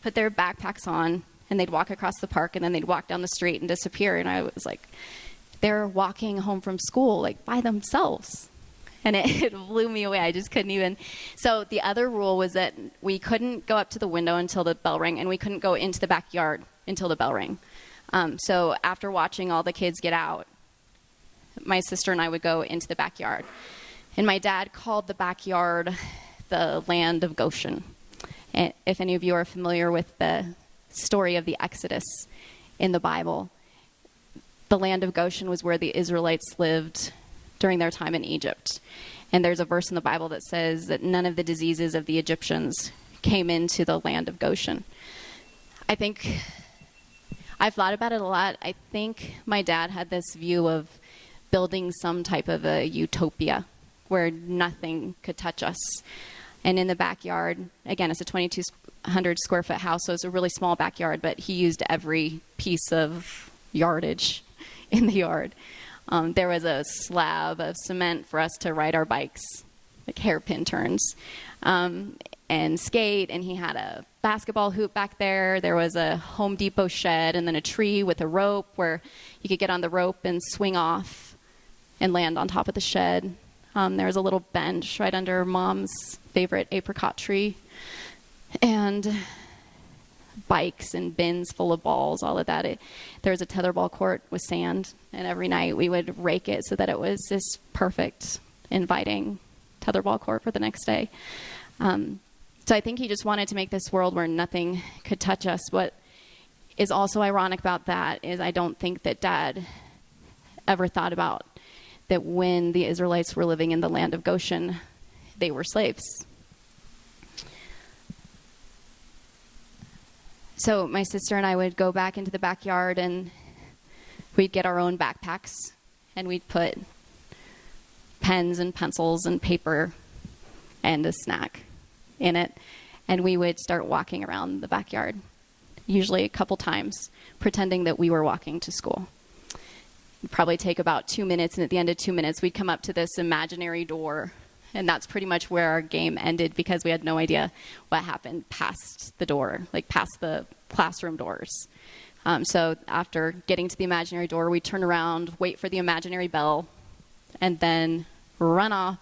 put their backpacks on and they'd walk across the park and then they'd walk down the street and disappear. And I was like, they're walking home from school like by themselves. And it blew me away. I just couldn't even. So the other rule was that we couldn't go up to the window until the bell rang, and we couldn't go into the backyard until the bell rang. So after watching all the kids get out, my sister and I would go into the backyard. And my dad called the backyard the land of Goshen. And if any of you are familiar with the story of the Exodus in the Bible, the land of Goshen was where the Israelites lived during their time in Egypt. And there's a verse in the Bible that says that none of the diseases of the Egyptians came into the land of Goshen. I think I've thought about it a lot. I think my dad had this view of building some type of a utopia where nothing could touch us. And in the backyard, again, it's a 2,200 square foot house, so it's a really small backyard, but he used every piece of yardage in the yard. There was a slab of cement for us to ride our bikes, like hairpin turns, and skate. And he had a basketball hoop back there. There was a Home Depot shed and then a tree with a rope where you could get on the rope and swing off and land on top of the shed. There was a little bench right under Mom's favorite apricot tree. And bikes and bins full of balls, all of that. There was a tetherball court with sand, and every night we would rake it so that it was this perfect, inviting tetherball court for the next day. So I think he just wanted to make this world where nothing could touch us. What is also ironic about that is I don't think that Dad ever thought about that when the Israelites were living in the land of Goshen, they were slaves. So my sister and I would go back into the backyard and we'd get our own backpacks and we'd put pens and pencils and paper and a snack in it. And we would start walking around the backyard, usually a couple times, pretending that we were walking to school. It'd probably take about 2 minutes, and at the end of 2 minutes, we'd come up to this imaginary door. And that's pretty much where our game ended because we had no idea what happened past the door, like past the classroom doors. So after getting to the imaginary door, we'd turn around, wait for the imaginary bell, and then run off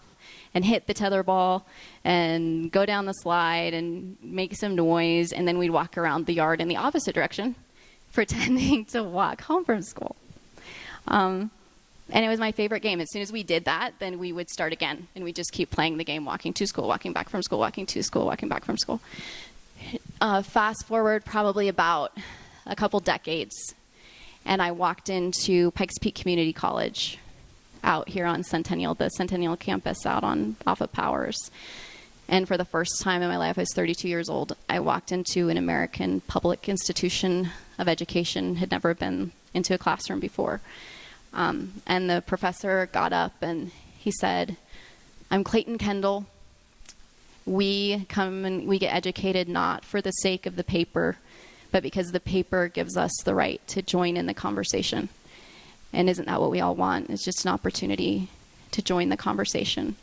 and hit the tetherball and go down the slide and make some noise. And then we'd walk around the yard in the opposite direction, pretending to walk home from school. And it was my favorite game. As soon as we did that, then we would start again. And we'd just keep playing the game, walking to school, walking back from school, walking to school, walking back from school. Fast forward probably about a couple decades, and I walked into Pikes Peak Community College out here on Centennial, the Centennial campus out off of Powers. And for the first time in my life, I was 32 years old, I walked into an American public institution of education, had never been into a classroom before. And the professor got up and he said, "I'm Clayton Kendall. We come and we get educated not for the sake of the paper, but because the paper gives us the right to join in the conversation. And isn't that what we all want? It's just an opportunity to join the conversation."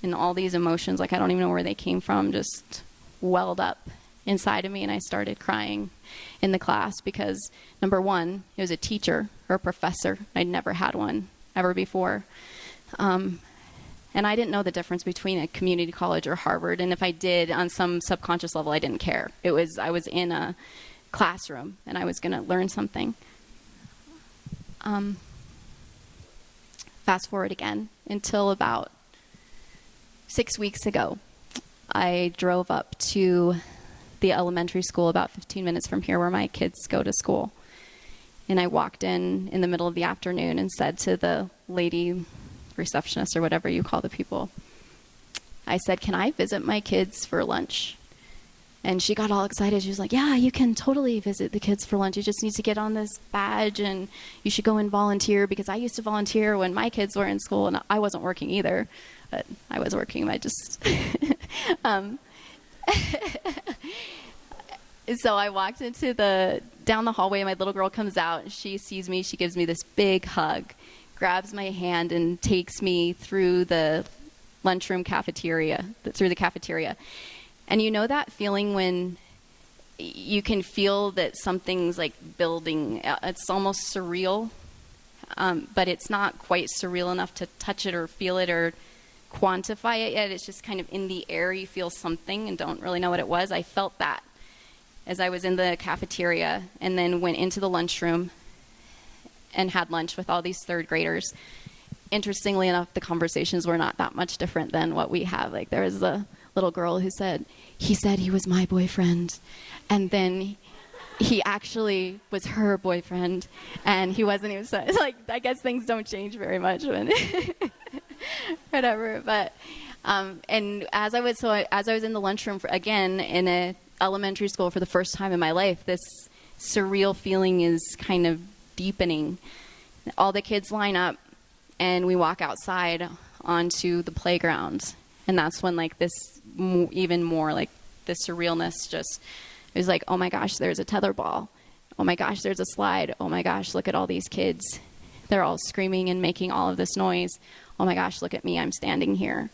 And all these emotions, like I don't even know where they came from, just welled up inside of me, and I started crying in the class because, number one, it was a teacher or a professor. I'd never had one ever before. And I didn't know the difference between a community college or Harvard, and if I did, on some subconscious level, I didn't care. I was in a classroom, and I was going to learn something. Fast forward again until about 6 weeks ago. I drove up to the elementary school about 15 minutes from here where my kids go to school. And I walked in the middle of the afternoon and said to the lady receptionist or whatever you call the people, I said, "Can I visit my kids for lunch?" And she got all excited. She was like, "Yeah, you can totally visit the kids for lunch. You just need to get on this badge and you should go and volunteer," because I used to volunteer when my kids were in school and I wasn't working either. But I was working. I just... So I walked into the down the hallway, my little girl comes out. She sees me. She gives me this big hug, grabs my hand, and takes me through the lunchroom cafeteria, through the cafeteria. And you know that feeling when you can feel that something's like building. It's almost surreal, but it's not quite surreal enough to touch it or feel it or quantify it yet. It's just kind of in the air. You feel something and don't really know what it was. I felt that as I was in the cafeteria, and then went into the lunchroom and had lunch with all these third graders. Interestingly enough, the conversations were not that much different than what we have. Like, there was a little girl who said he was my boyfriend, and then he actually was her boyfriend, and he wasn't even so, like, I guess things don't change very much when whatever. But and as I was in the lunchroom again in a elementary school for the first time in my life, this surreal feeling is kind of deepening. All the kids line up and we walk outside onto the playground, and that's when like this even more like the surrealness just, it was like, oh my gosh, there's a tetherball. Oh my gosh, there's a slide. Oh my gosh, look at all these kids. They're all screaming and making all of this noise. Oh my gosh, look at me, I'm standing here.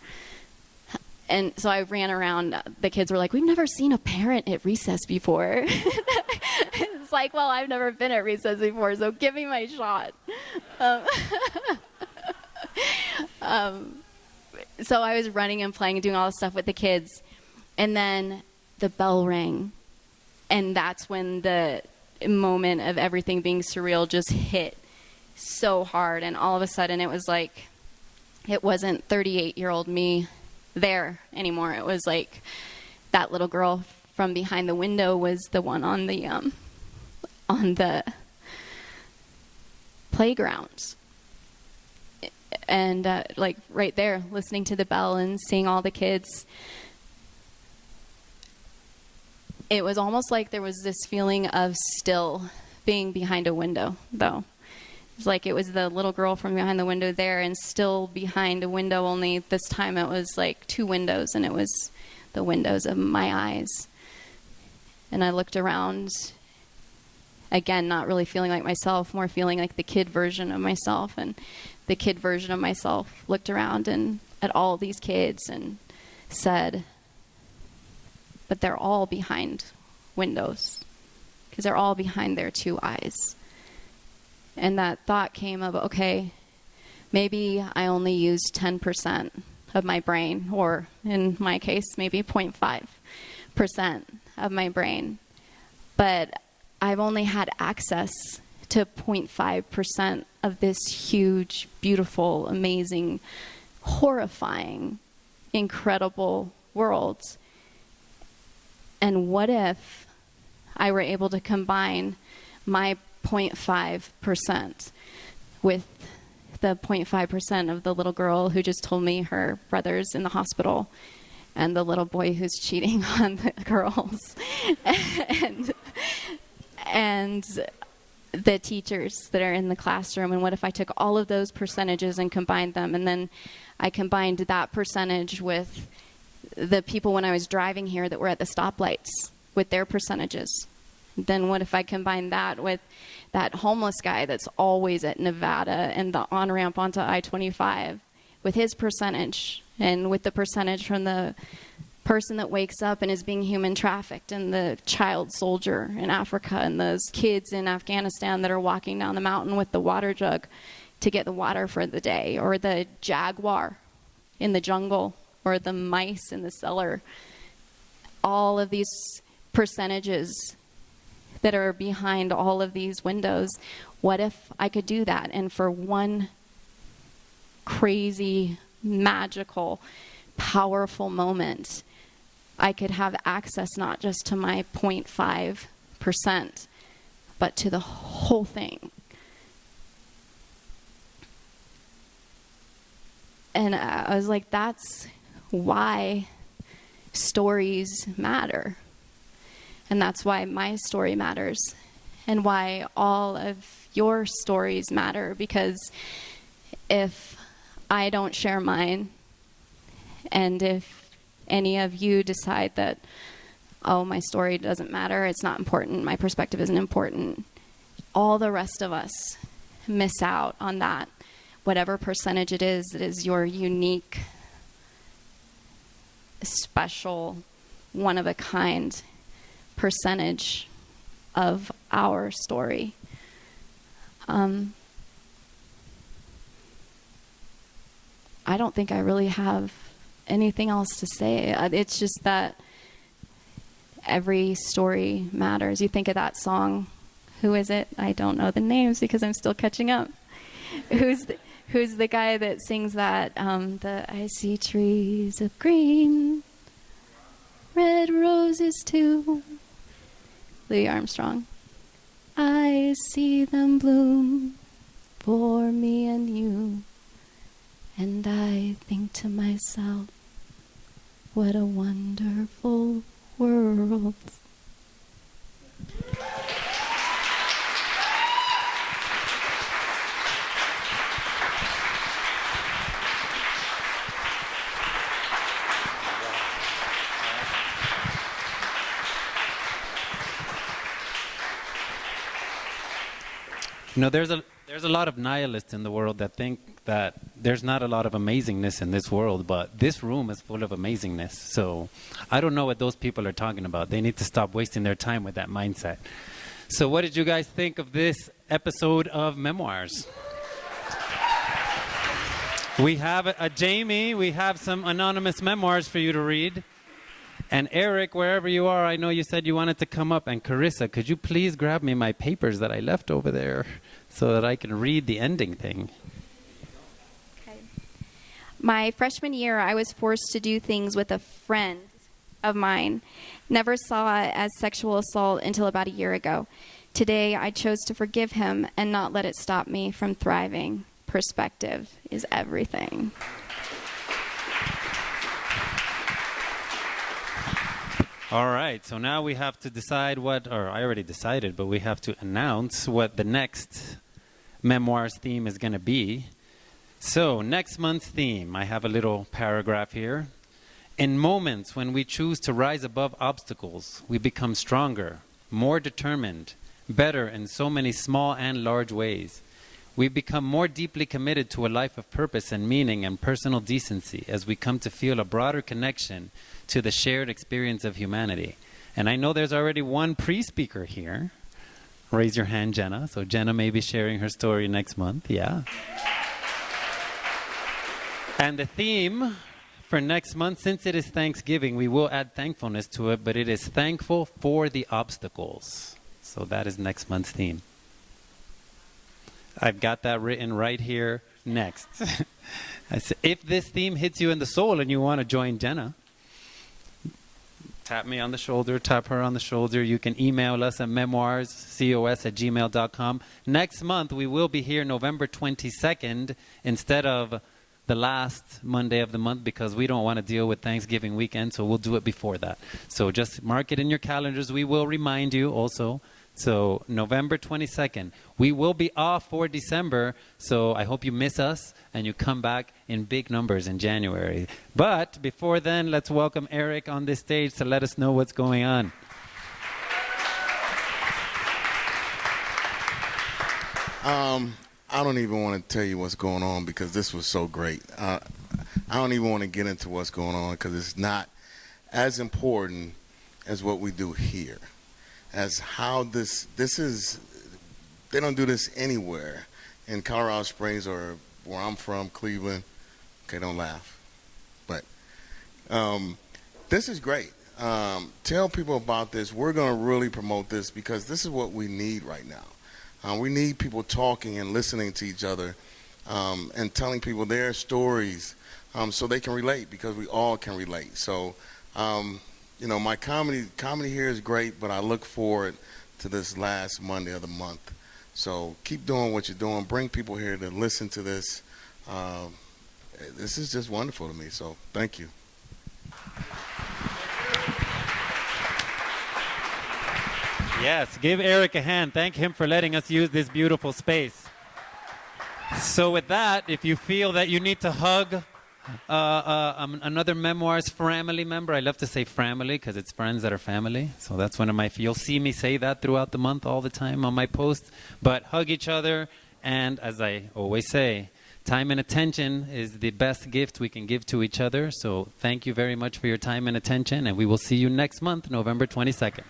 And so I ran around. The kids were like, we've never seen a parent at recess before. It's like, well, I've never been at recess before, so give me my shot. So I was running and playing and doing all this stuff with the kids. And then the bell rang. And that's when the moment of everything being surreal just hit so hard. And all of a sudden it was like, it wasn't 38-year-old me there anymore. It was like that little girl from behind the window was the one on the playground, and like right there listening to the bell and seeing all the kids. It was almost like there was this feeling of still being behind a window, though. It was like it was the little girl from behind the window there and still behind a window, only this time it was like two windows, and it was the windows of my eyes. And I looked around, again, not really feeling like myself, more feeling like the kid version of myself. And the kid version of myself looked around and at all these kids and said, but they're all behind windows, because they're all behind their two eyes. And that thought came of, okay, maybe I only used 10% of my brain, or in my case, maybe 0.5% of my brain. But I've only had access to 0.5% of this huge, beautiful, amazing, horrifying, incredible world. And what if I were able to combine my 0.5% with the 0.5% of the little girl who just told me her brother's in the hospital, and the little boy who's cheating on the girls, and the teachers that are in the classroom? And what if I took all of those percentages and combined them, and then I combined that percentage with the people when I was driving here that were at the stoplights with their percentages? Then what if I combine that with that homeless guy that's always at Nevada and the on-ramp onto I-25 with his percentage, and with the percentage from the person that wakes up and is being human trafficked, and the child soldier in Africa, and those kids in Afghanistan that are walking down the mountain with the water jug to get the water for the day, or the jaguar in the jungle, or the mice in the cellar. All of these percentages that are behind all of these windows. What if I could do that? And for one crazy, magical, powerful moment, I could have access not just to my 0.5%, but to the whole thing. And I was like, that's why stories matter. And that's why my story matters, and why all of your stories matter. Because if I don't share mine, and if any of you decide that oh, my story doesn't matter, it's not important, my perspective isn't important. All the rest of us miss out on that. Whatever percentage it is your unique, special, one-of-a-kind percentage of our story. I don't think I really have anything else to say. It's just that every story matters. You think of that song, who is it? I don't know the names because I'm still catching up. Who's the guy that sings that, I see trees of green, red roses too. Louis Armstrong. I see them bloom for me and you. And I think to myself, what a wonderful world. You know, there's a lot of nihilists in the world that think that there's not a lot of amazingness in this world, but this room is full of amazingness. So I don't know what those people are talking about. They need to stop wasting their time with that mindset. So what did you guys think of this episode of Memoirs? We have a Jamie. We have some anonymous memoirs for you to read. And Eric, wherever you are, I know you said you wanted to come up. And Carissa, could you please grab me my papers that I left over there so that I can read the ending thing? Okay. My freshman year, I was forced to do things with a friend of mine. Never saw it as sexual assault until about a year ago. Today, I chose to forgive him and not let it stop me from thriving. Perspective is everything. All right, so now we have to decide what, or I already decided, but we have to announce what the next Memoirs theme is going to be. So, next month's theme, I have a little paragraph here. In moments when we choose to rise above obstacles, we become stronger, more determined, better in so many small and large ways. We become more deeply committed to a life of purpose and meaning and personal decency as we come to feel a broader connection to the shared experience of humanity. And I know there's already one pre-speaker here. Raise your hand, Jenna. So Jenna may be sharing her story next month. Yeah. And the theme for next month, since it is Thanksgiving, we will add thankfulness to it, but it is thankful for the obstacles. So that is next month's theme. I've got that written right here next. I said, if this theme hits you in the soul and you want to join Jenna, tap me on the shoulder, tap her on the shoulder. You can email us at memoirscos@gmail.com. Next month, we will be here November 22nd instead of the last Monday of the month because we don't want to deal with Thanksgiving weekend, so we'll do it before that. So just mark it in your calendars. We will remind you also. So November 22nd, we will be off for December, so I hope you miss us and you come back in big numbers in January. But before then, let's welcome Eric on this stage to let us know what's going on. I don't even want to tell you what's going on because this was so great. I don't even want to get into what's going on because it's not as important as what we do here. As how this is, they don't do this anywhere in Colorado Springs or where I'm from, Cleveland. Okay, don't laugh. But this is great. Tell people about this. We're going to really promote this because this is what we need right now. We need people talking and listening to each other and telling people their stories so they can relate because we all can relate. So, you know, my comedy here is great, but I look forward to this last Monday of the month. So keep doing what you're doing. Bring people here to listen to this. This is just wonderful to me, so thank you. Yes, give Eric a hand. Thank him for letting us use this beautiful space. So with that, if you feel that you need to hug Another Memoirs family member. I love to say family because it's friends that are family. So that's one of my, you'll see me say that throughout the month all the time on my posts. But hug each other. And as I always say, time and attention is the best gift we can give to each other. So thank you very much for your time and attention. And we will see you next month, November 22nd.